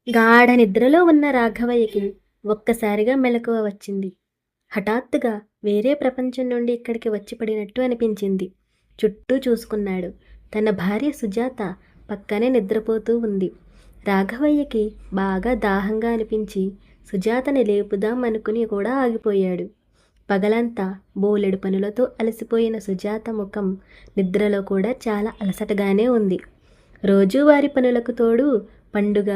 గాఢ నిద్రలో ఉన్న రాఘవయ్యకి ఒక్కసారిగా మెలకువ వచ్చింది. హఠాత్తుగా వేరే ప్రపంచం నుండి ఇక్కడికి వచ్చి పడినట్టు అనిపించింది. చుట్టూ చూసుకున్నాడు. తన భార్య సుజాత పక్కనే నిద్రపోతూ ఉంది. రాఘవయ్యకి బాగా దాహంగా అనిపించి సుజాతని లేపుదాం అనుకుని కూడా ఆగిపోయాడు. పగలంతా బోలెడు పనులతో అలసిపోయిన సుజాత ముఖం నిద్రలో కూడా చాలా అలసటగానే ఉంది. రోజువారి పనులకు తోడు పండుగ,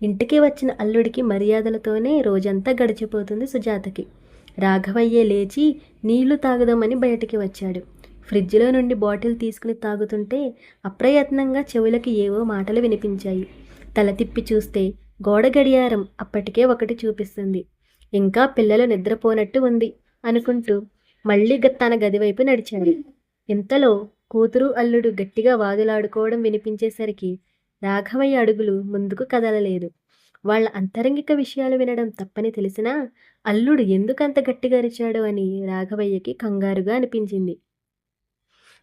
ఇంటికి వచ్చిన అల్లుడికి మర్యాదలతోనే రోజంతా గడిచిపోతుంది సుజాతకి. రాఘవయ్య లేచి నీళ్లు తాగుదామని బయటికి వచ్చాడు. ఫ్రిడ్జ్లో నుండి బాటిల్ తీసుకుని తాగుతుంటే అప్రయత్నంగా చెవులకి ఏవో మాటలు వినిపించాయి. తల తిప్పి చూస్తే గోడ గడియారం అప్పటికే ఒకటి చూపిస్తుంది. ఇంకా పిల్లలు నిద్రపోనట్టు ఉంది అనుకుంటూ మళ్ళీ తన గదివైపు నడిచాడు. ఇంతలో కూతురు అల్లుడు గట్టిగా వాదులాడుకోవడం వినిపించేసరికి రాఘవయ్య అడుగులు ముందుకు కదలలేదు. వాళ్ళ అంతరంగిక విషయాలు వినడం తప్పని తెలిసినా అల్లుడు ఎందుకంత గట్టిగా అరిచాడు అని రాఘవయ్యకి కంగారుగా అనిపించింది.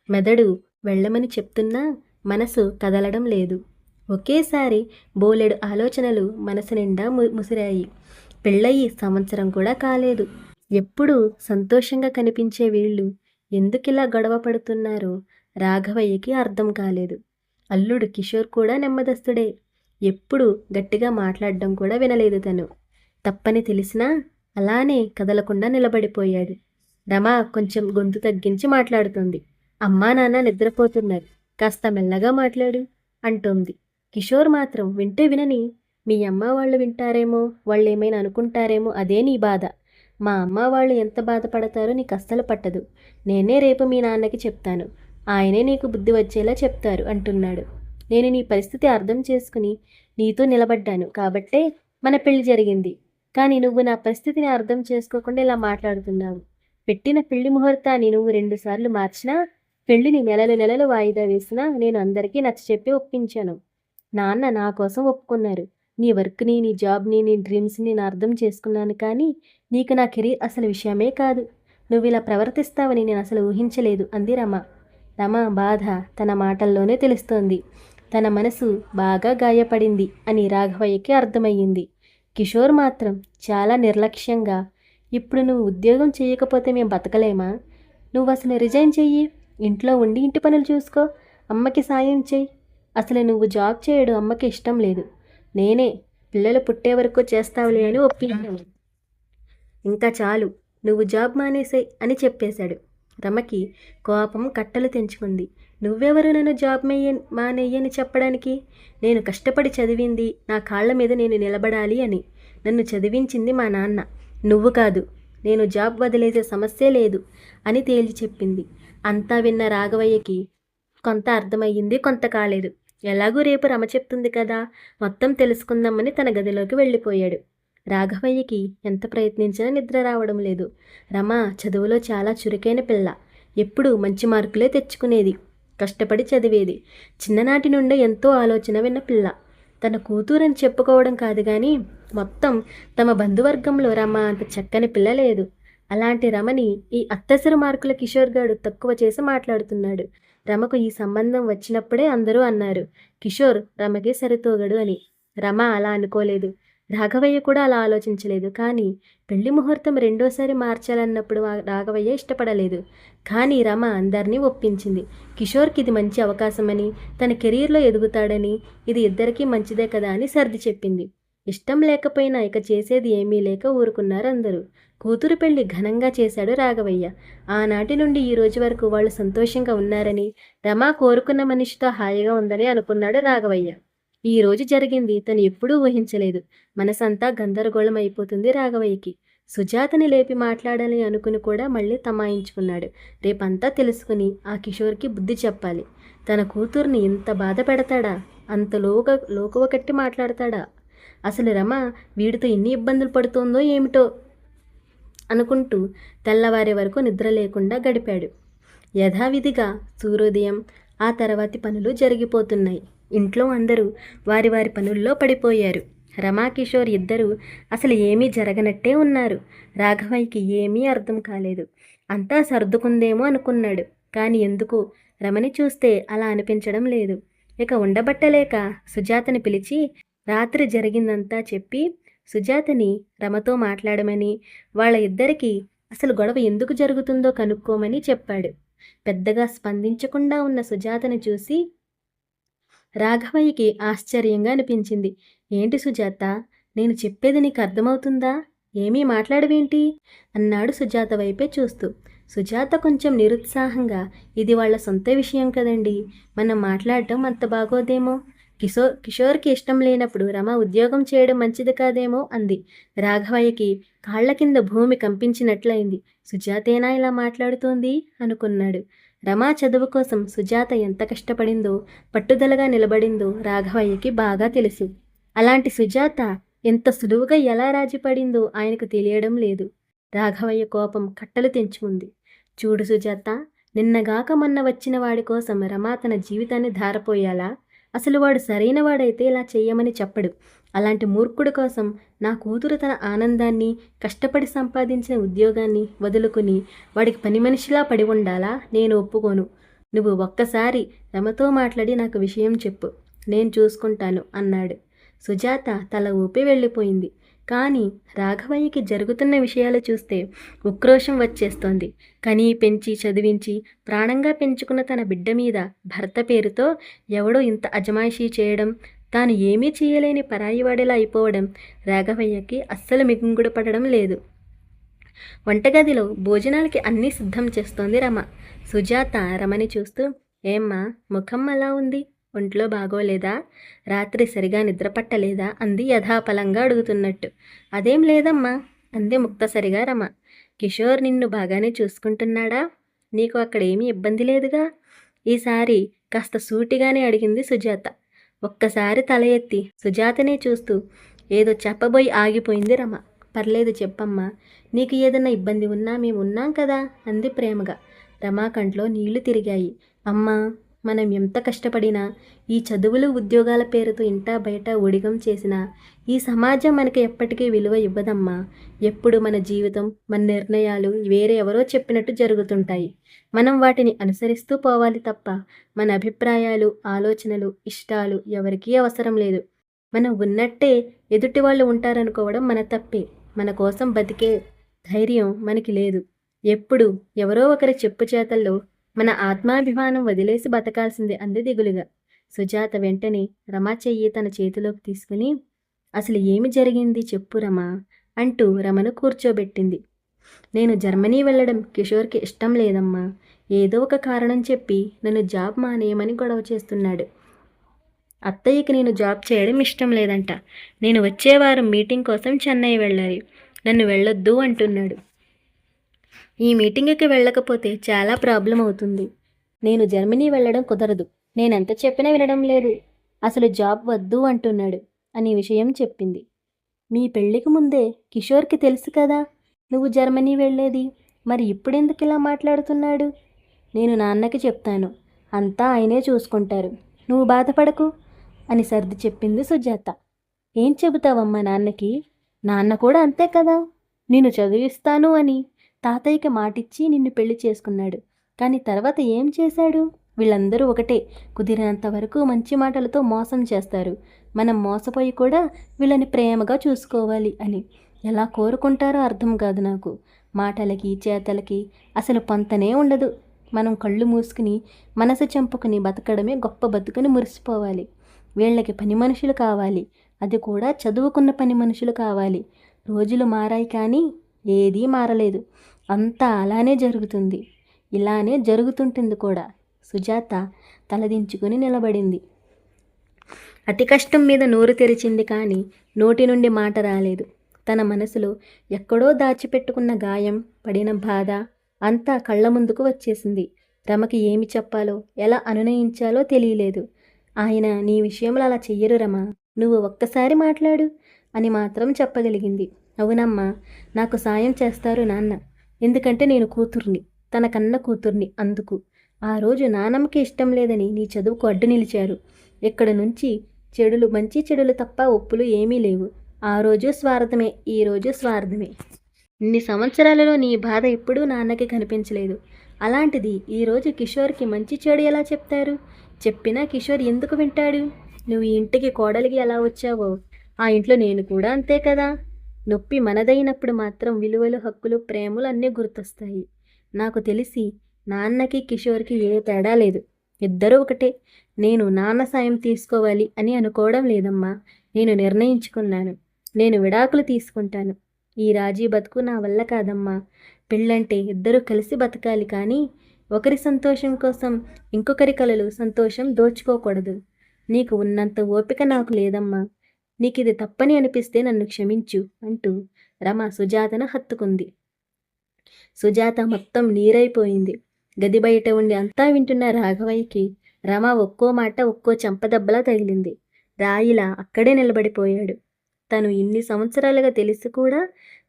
మెదడు వెళ్ళమని చెప్తున్నా మనసు కదలడం లేదు. ఒకేసారి బోలెడు ఆలోచనలు మనసు నిండా ముసిరాయి. పెళ్ళయి సంవత్సరం కూడా కాలేదు. ఎప్పుడూ సంతోషంగా కనిపించే వీళ్ళు ఎందుకిలా గొడవ పడుతున్నారో రాఘవయ్యకి అర్థం కాలేదు. అల్లుడు కిషోర్ కూడా నెమ్మదస్తుడే. ఎప్పుడు గట్టిగా మాట్లాడడం కూడా వినలేదు తను. తప్పని తెలిసినా అలానే కదలకుండా నిలబడిపోయాడు. రమ కొంచెం గొంతు తగ్గించి మాట్లాడుతుంది. అమ్మా నాన్న నిద్రపోతున్నారు, కాస్త మెల్లగా మాట్లాడు అంటోంది. కిషోర్ మాత్రం వింటే వినని, మీ అమ్మ వాళ్ళు వింటారేమో, వాళ్ళు ఏమైనా అనుకుంటారేమో, అదే నీ బాధ. మా అమ్మ వాళ్ళు ఎంత బాధపడతారో నీకు అస్సలు పట్టదు. నేనే రేపు మీ నాన్నకి చెప్తాను, ఆయనే నీకు బుద్ధి వచ్చేలా చెప్తారు అంటున్నాడు. నేను నీ పరిస్థితి అర్థం చేసుకుని నీతో నిలబడ్డాను కాబట్టే మన పెళ్లి జరిగింది. కానీ నువ్వు నా పరిస్థితిని అర్థం చేసుకోకుండా ఇలా మాట్లాడుతున్నావు. పెట్టిన పెళ్లి ముహూర్తాన్ని నువ్వు 2 సార్లు మార్చినా, పెళ్లిని నెలలు నెలలు వాయిదా వేసినా నేను అందరికీ నచ్చచెప్పి ఒప్పించాను. నాన్న నా కోసం ఒప్పుకున్నారు. నీ వర్క్ని, నీ జాబ్ని, నీ డ్రీమ్స్ని నేను అర్థం చేసుకున్నాను. కానీ నీకు నా కెరీర్ అసలు విషయమే కాదు. నువ్వు ఇలా ప్రవర్తిస్తావని నేను అసలు ఊహించలేదు అంది రమ. రమ బాధ తన మాటల్లోనే తెలుస్తోంది. తన మనసు బాగా గాయపడింది అని రాఘవయ్యకి అర్థమయ్యింది. కిషోర్ మాత్రం చాలా నిర్లక్ష్యంగా, ఇప్పుడు నువ్వు ఉద్యోగం చేయకపోతే మేము బతకలేమా? నువ్వు అసలు రిజైన్ చెయ్యి, ఇంట్లో ఉండి ఇంటి పనులు చూసుకో, అమ్మకి సాయం చెయ్యి. అసలు నువ్వు జాబ్ చేయడం అమ్మకి ఇష్టం లేదు. నేనే పిల్లలు పుట్టే వరకు చేస్తావులే అని ఒప్పించాను. ఇంకా చాలు, నువ్వు జాబ్ మానేసాయి అని చెప్పేశాడు. రమకి కోపం కట్టలు తెంచుకుంది. నువ్వెవరు నన్ను జాబ్ మానేయని చెప్పడానికి? నేను కష్టపడి చదివింది నా కాళ్ళ మీద నేను నిలబడాలి అని. నన్ను చదివించింది మా నాన్న, నువ్వు కాదు. నేను జాబ్ వదిలేసే సమస్యే లేదు అని తేల్చి చెప్పింది. అంతా విన్న రాఘవయ్యకి కొంత అర్థమయ్యింది, కొంత కాలేదు. ఎలాగూ రేపు రమ చెప్తుంది కదా, మొత్తం తెలుసుకుందామని తన గదిలోకి వెళ్ళిపోయాడు. రాఘవయ్యకి ఎంత ప్రయత్నించినా నిద్ర రావడం లేదు. రమ చదువులో చాలా చురుకైన పిల్ల. ఎప్పుడూ మంచి మార్కులే తెచ్చుకునేది, కష్టపడి చదివేది. చిన్ననాటి నుండే ఎంతో ఆలోచన విన్న పిల్ల. తన కూతురని చెప్పుకోవడం కాదు కానీ మొత్తం తమ బంధువర్గంలో రమ అంత చక్కని పిల్ల లేదు. అలాంటి రమని ఈ అత్తసరి మార్కుల కిషోర్ గాడు తక్కువ చేసి మాట్లాడుతున్నాడు. రమకు ఈ సంబంధం వచ్చినప్పుడే అందరూ అన్నారు, కిషోర్ రమకి సరితూగడు అని. రమ అలా అనుకోలేదు. రాఘవయ్య కూడా అలా ఆలోచించలేదు. కానీ పెళ్లి ముహూర్తం రెండోసారి మార్చాలన్నప్పుడు రాఘవయ్య ఇష్టపడలేదు. కానీ రమ అందరినీ ఒప్పించింది. కిషోర్కి ఇది మంచి అవకాశమని, తన కెరీర్లో ఎదుగుతాడని, ఇది ఇద్దరికీ మంచిదే కదా అని సర్ది చెప్పింది. ఇష్టం లేకపోయినా ఇక చేసేది ఏమీ లేక ఊరుకున్నారు అందరూ. కూతురు పెళ్లి ఘనంగా చేశాడు రాఘవయ్య. ఆనాటి నుండి ఈ రోజు వరకు వాళ్ళు సంతోషంగా ఉన్నారని, రమ కోరుకున్న మనిషితో హాయిగా ఉందని అనుకున్నాడు రాఘవయ్య. ఈ రోజు జరిగింది తను ఎప్పుడూ ఊహించలేదు. మనసంతా గందరగోళం అయిపోతుంది రాఘవయ్యకి. సుజాతని లేపి మాట్లాడాలని అనుకుని కూడా మళ్ళీ తమాయించుకున్నాడు. రేపంతా తెలుసుకుని ఆ కిషోర్కి బుద్ధి చెప్పాలి. తన కూతుర్ని ఇంత బాధ పెడతాడా, అంత లోకువ కట్టి మాట్లాడతాడా? అసలు రమ వీడితో ఎన్ని ఇబ్బందులు పడుతోందో ఏమిటో అనుకుంటూ తెల్లవారే వరకు నిద్ర లేకుండా గడిపాడు. యథావిధిగా సూర్యోదయం, ఆ తర్వాతి పనులు జరిగిపోతున్నాయి. ఇంట్లో అందరూ వారి వారి పనుల్లో పడిపోయారు. రమా కిషోర్ ఇద్దరూ అసలు ఏమీ జరగనట్టే ఉన్నారు. రాఘవయ్యకి ఏమీ అర్థం కాలేదు. అంతా సర్దుకుందేమో అనుకున్నాడు. కానీ ఎందుకు రమని చూస్తే అలా అనిపించడం లేదు. ఇక ఉండబట్టలేక సుజాతని పిలిచి, రాత్రి జరిగిందంతా చెప్పి సుజాతని రమతో మాట్లాడమని, వాళ్ళ ఇద్దరికీ అసలు గొడవ ఎందుకు జరుగుతుందో కనుక్కోమని చెప్పాడు. పెద్దగా స్పందించకుండా ఉన్న సుజాతని చూసి రాఘవయ్యకి ఆశ్చర్యంగా అనిపించింది. ఏంటి సుజాత, నేను చెప్పేది నీకు అర్థమవుతుందా? ఏమీ మాట్లాడవేంటి? అన్నాడు సుజాత వైపే చూస్తూ. సుజాత కొంచెం నిరుత్సాహంగా, ఇది వాళ్ళ సొంత విషయం కదండి, మనం మాట్లాడటం అంత బాగోదేమో, కిషోర్కి ఇష్టం లేనప్పుడు రమ ఉద్యోగం చేయడం మంచిది కాదేమో అంది. రాఘవయ్యకి కాళ్ల కింద భూమి కంపించినట్లయింది. సుజాతేనా ఇలా మాట్లాడుతోంది అనుకున్నాడు. రమా చదువు కోసం సుజాత ఎంత కష్టపడిందో, పట్టుదలగా నిలబడిందో రాఘవయ్యకి బాగా తెలుసు. అలాంటి సుజాత ఎంత సులువుగా ఎలా రాజీపడిందో ఆయనకు తెలియడం లేదు. రాఘవయ్య కోపం కట్టలు తెంచుకుంది. చూడు సుజాత, నిన్నగాక మొన్న వచ్చిన వాడి కోసం రమా తన జీవితాన్ని ధారపోయాలా? అసలు వాడు సరైన వాడైతే ఇలా చెయ్యమని చెప్పడు. అలాంటి మూర్ఖుడి కోసం నా కూతురు తన ఆనందాన్ని, కష్టపడి సంపాదించిన ఉద్యోగాన్ని వదులుకుని వాడికి పని మనిషిలా పడి ఉండాలా? నేను ఒప్పుకోను. నువ్వు ఒక్కసారి రమతో మాట్లాడి నాకు విషయం చెప్పు, నేను చూసుకుంటాను అన్నాడు. సుజాత తల ఊపి వెళ్ళిపోయింది. కానీ రాఘవయ్యకి జరుగుతున్న విషయాలు చూస్తే ఉక్రోషం వచ్చేస్తోంది. కనీ పెంచి చదివించి ప్రాణంగా పెంచుకున్న తన బిడ్డ మీద భర్త పేరుతో ఎవడో ఇంత అజమాయిషీ చేయడం, తాను ఏమీ చేయలేని పరాయివాడిలా అయిపోవడం రాఘవయ్యకి అస్సలు మింగుడు పడడం లేదు. వంటగదిలో భోజనాలకి అన్నీ సిద్ధం చేస్తోంది రమ. సుజాత రమని చూస్తూ, ఏమ్మా ముఖం అలా ఉంది, ఒంట్లో బాగోలేదా? రాత్రి సరిగా నిద్రపట్టలేదా అంది యథాపలంగా అడుగుతున్నట్టు. అదేం లేదమ్మా అంది ముక్తసరిగా రమ. కిషోర్ నిన్ను బాగానే చూసుకుంటున్నాడా? నీకు అక్కడేమీ ఇబ్బంది లేదుగా? ఈసారి కాస్త సూటిగానే అడిగింది సుజాత. ఒక్కసారి తల ఎత్తి సుజాతనే చూస్తూ ఏదో చెప్పబోయి ఆగిపోయింది రమ. పర్లేదు చెప్పమ్మా, నీకు ఏదన్నా ఇబ్బంది ఉన్నా మేము ఉన్నాం కదా అంది ప్రేమగా. రమా కంట్లో నీళ్లు తిరిగాయి. అమ్మా, మనం ఎంత కష్టపడినా, ఈ చదువులు ఉద్యోగాల పేరుతో ఇంటా బయట ఒడిగం చేసినా ఈ సమాజం మనకి ఎప్పటికీ విలువ ఇవ్వదమ్మా. ఎప్పుడు మన జీవితం, మన నిర్ణయాలు వేరే ఎవరో చెప్పినట్టు జరుగుతుంటాయి. మనం వాటిని అనుసరిస్తూ పోవాలి తప్ప మన అభిప్రాయాలు, ఆలోచనలు, ఇష్టాలు ఎవరికీ అవసరం లేదు. మనం ఉన్నట్టే ఎదుటి వాళ్ళు ఉంటారనుకోవడం మన తప్పే. మన కోసం బతికే ధైర్యం మనకి లేదు. ఎప్పుడు ఎవరో ఒకరి చెప్పు చేతల్లో మన ఆత్మాభిమానం వదిలేసి బతకాల్సిందే అంది దిగులుగా. సుజాత వెంటనే రమా చెయ్యి తన చేతిలోకి తీసుకుని, అసలు ఏమి జరిగింది చెప్పు రమా అంటూ రమను కూర్చోబెట్టింది. నేను జర్మనీ వెళ్ళడం కిషోర్కి ఇష్టం లేదమ్మా. ఏదో ఒక కారణం చెప్పి నన్ను జాబ్ మానేయమని గొడవ చేస్తున్నాడు. అత్తయ్యకి నేను జాబ్ చేయడం ఇష్టం లేదంట. నేను వచ్చే వారం మీటింగ్ కోసం చెన్నై వెళ్ళాలి, నన్ను వెళ్ళొద్దు అంటున్నాడు. ఈ మీటింగ్కి వెళ్ళకపోతే చాలా ప్రాబ్లం అవుతుంది. నేను జర్మనీ వెళ్ళడం కుదరదు. నేనెంత చెప్పినా వినడం లేదు. అసలు జాబ్ వద్దు అంటున్నాడు అని విషయం చెప్పింది. మీ పెళ్ళికి ముందే కిషోర్కి తెలుసు కదా నువ్వు జర్మనీ వెళ్ళేది. మరి ఇప్పుడెందుకు ఇలా మాట్లాడుతున్నాడు? నేను నాన్నకి చెప్తాను, అంతా ఆయనే చూసుకుంటారు, నువ్వు బాధపడకు అని సర్ది చెప్పింది సుజాత. ఏం చెబుతావమ్మా నాన్నకి? నాన్న కూడా అంతే కదా, నిన్ను చదివిస్తాను అని తాతయ్యకి మాటిచ్చి నిన్ను పెళ్లి చేసుకున్నాడు. కానీ తర్వాత ఏం చేశాడు? వీళ్ళందరూ ఒకటే, కుదిరినంత వరకు మంచి మాటలతో మోసం చేస్తారు. మనం మోసపోయి కూడా వీళ్ళని ప్రేమగా చూసుకోవాలి అని ఎలా కోరుకుంటారో అర్థం కాదు నాకు. మాటలకి చేతలకి అసలు పొంతనే ఉండదు. మనం కళ్ళు మూసుకుని మనసు చంపుకుని బతకడమే గొప్ప బతుకుని మురిసిపోవాలి. వీళ్ళకి పని మనుషులు కావాలి, అది కూడా చదువుకున్న పని మనుషులు కావాలి. రోజులు మారాయి కానీ ఏదీ మారలేదు. అంతా అలానే జరుగుతుంది, ఇలానే జరుగుతుంటుంది కూడా. సుజాత తలదించుకుని నిలబడింది. అతి కష్టం మీద నోరు తెరిచింది కానీ నోటి నుండి మాట రాలేదు. తన మనసులో ఎక్కడో దాచిపెట్టుకున్న గాయం, పడిన బాధ అంతా కళ్ళ ముందుకు వచ్చేసింది. రమకి ఏమి చెప్పాలో, ఎలా అనునయించాలో తెలియలేదు. ఆయన నీ విషయంలో అలా చెయ్యరు రమా, నువ్వు ఒక్కసారి మాట్లాడు అని మాత్రం చెప్పగలిగింది. అవునమ్మా, నాకు సాయం చేస్తారు నాన్న. ఎందుకంటే నేను కూతుర్ని, తన కన్న కూతుర్ని. అందుకు ఆ రోజు నానమ్మకి ఇష్టం లేదని నీ చదువుకు అడ్డు నిలిచారు. ఇక్కడ నుంచి చెడులు, మంచి చెడులు తప్ప ఒప్పులు ఏమీ లేవు. ఆ రోజు స్వార్థమే, ఈ రోజు స్వార్థమే. ఇన్ని సంవత్సరాలలో నీ బాధ ఎప్పుడూ నాన్నకి కనిపించలేదు. అలాంటిది ఈరోజు కిషోర్కి మంచి చెడు ఎలా చెప్తారు? చెప్పినా కిషోర్ ఎందుకు వింటాడు? నువ్వు ఈ ఇంటికి కోడలికి ఎలా వచ్చావో ఆ ఇంట్లో నేను కూడా అంతే కదా. నొప్పి మనదైనప్పుడు మాత్రం విలువలు, హక్కులు, ప్రేమలు అన్నీ గుర్తొస్తాయి. నాకు తెలిసి నాన్నకి కిషోర్కి ఏ తేడా లేదు. ఇద్దరూ ఒకటే. నేను నాన్న సాయం తీసుకోవాలి అని అనుకోవడం లేదమ్మా. నేను నిర్ణయించుకున్నాను. నేను విడాకులు తీసుకుంటాను. ఈ రాజీ బతుకు నా వల్ల కాదమ్మా. పెళ్ళంటే ఇద్దరూ కలిసి బతకాలి, కానీ ఒకరి సంతోషం కోసం ఇంకొకరి కలలు సంతోషం దోచుకోకూడదు. నీకు ఉన్నంత ఓపిక నాకు లేదమ్మా. నీకిది తప్పని అనిపిస్తే నన్ను క్షమించు అంటూ రమ సుజాతను హత్తుకుంది. సుజాత మొత్తం నీరైపోయింది. గది బయట ఉండి అంతా వింటున్న రాఘవయ్యకి రమ ఒక్కో మాట ఒక్కో చెంపదెబ్బలా తగిలింది. రాయిలా అక్కడే నిలబడిపోయాడు. తను ఇన్ని సంవత్సరాలుగా తెలిసి కూడా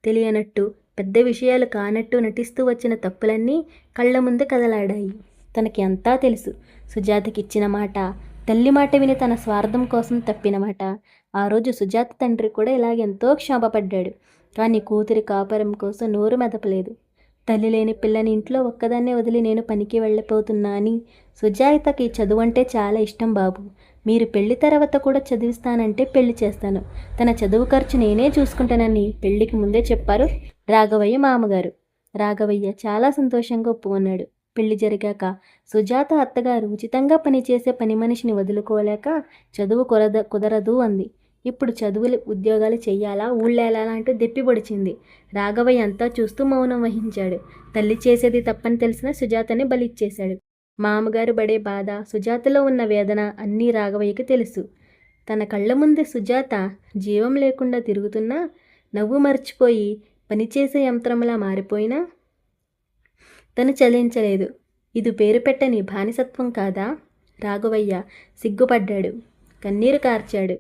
తెలియనట్టు, పెద్ద విషయాలు కానట్టు నటిస్తూ వచ్చిన తప్పులన్నీ కళ్ళ ముందు కదలాడాయి. తనకి అంతా తెలుసు. సుజాతకిచ్చిన మాట, తల్లి మాట విని తన స్వార్థం కోసం తప్పిన మాట. ఆ రోజు సుజాత తండ్రి కూడా ఇలాగెంతో క్షోభపడ్డాడు. కానీ కూతురి కాపురం కోసం నోరు మెదపలేదు. తల్లి లేని పిల్లని ఇంట్లో ఒక్కదాన్నే వదిలి నేను పనికి వెళ్ళిపోతున్నా అని. సుజాతకి చదువు అంటే చాలా ఇష్టం బాబు. మీరు పెళ్లి తర్వాత కూడా చదివిస్తానంటే పెళ్లి చేస్తాను. తన చదువు ఖర్చు నేనే చూసుకుంటానని పెళ్లికి ముందే చెప్పారు రాఘవయ్య మామగారు. రాఘవయ్య చాలా సంతోషంగా ఒప్పుకున్నాడు. పెళ్లి జరిగాక సుజాత అత్తగారు ఉచితంగా పనిచేసే పని మనిషిని వదులుకోలేక చదువు కుదరదు అంది. ఇప్పుడు చదువులు ఉద్యోగాలు చెయ్యాలా ఊళ్ళేలా అంటూ దెప్పిపొడిచింది. రాఘవయ్య అంతా చూస్తూ మౌనం వహించాడు. తల్లి చేసేది తప్పని తెలిసిన సుజాతని బలిచ్చేశాడు. మామగారు పడే బాధ, సుజాతలో ఉన్న వేదన అన్నీ రాఘవయ్యకి తెలుసు. తన కళ్ళ ముందే సుజాత జీవం లేకుండా తిరుగుతున్నా, నవ్వు మర్చిపోయి పనిచేసే యంత్రంలా మారిపోయినా తను చలించలేదు. ఇది పేరు పెట్టని బానిసత్వం కాదా? రాఘవయ్య సిగ్గుపడ్డాడు, కన్నీరు కార్చాడు.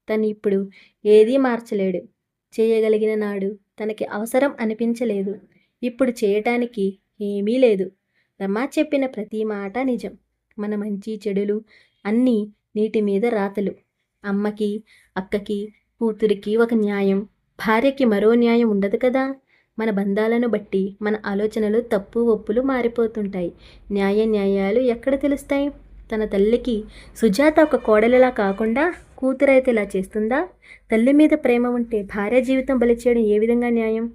తను ఇప్పుడు ఏదీ మార్చలేడు. చేయగలిగిన నాడు తనకి అవసరం అనిపించలేదు. ఇప్పుడు చేయటానికి ఏమీ లేదు. రమా చెప్పిన ప్రతి మాట నిజం. మన మంచి చెడులు అన్నీ నీటి మీద రాతలు. అమ్మకి, అక్కకి, కూతురికి ఒక న్యాయం, భార్యకి మరో న్యాయం ఉండదు కదా. మన బంధాలను బట్టి మన ఆలోచనలు, తప్పు ఒప్పులు మారిపోతుంటాయి. న్యాయాలు ఎక్కడ తెలుస్తాయి? తన తల్లికి సుజాత ఒక కోడలిలా కాకుండా కూతురైతే ఇలా చేస్తుందా? తల్లి మీద ప్రేమ ఉంటే భార్య జీవితం బలి చేయడం ఏ విధంగా న్యాయం?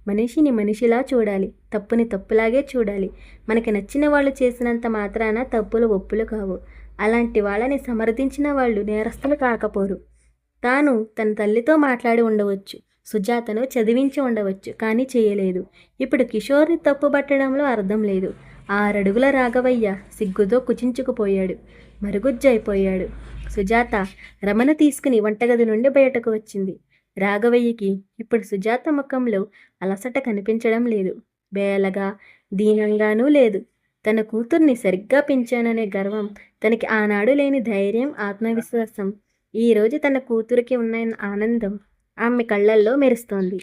మనిషిని మనిషిలా చూడాలి, తప్పుని తప్పులాగే చూడాలి. మనకి నచ్చిన వాళ్ళు చేసినంత మాత్రాన తప్పులు ఒప్పులు కావు. అలాంటి వాళ్ళని సమర్థించిన వాళ్ళు నేరస్తులు కాకపోరు. తాను తన తల్లితో మాట్లాడి ఉండవచ్చు, సుజాతను చదివించి ఉండవచ్చు, కానీ చేయలేదు. ఇప్పుడు కిషోర్ని తప్పుబట్టడంలో అర్థం లేదు. 6 అడుగుల రాఘవయ్య సిగ్గుతో కుచించుకుపోయాడు, మరుగుజ్జైపోయాడు. సుజాత రమణ తీసుకుని వంటగది నుండి బయటకు వచ్చింది. రాఘవయ్యకి ఇప్పుడు సుజాత ముఖంలో అలసట కనిపించడం లేదు. బేలగా, దీనంగానూ లేదు. తన కూతుర్ని సరిగ్గా పెంచాననే గర్వం, తనకి ఆనాడు లేని ధైర్యం, ఆత్మవిశ్వాసం ఈరోజు తన కూతురికి ఉన్న ఆనందం ఆమె కళ్ళల్లో మెరుస్తోంది.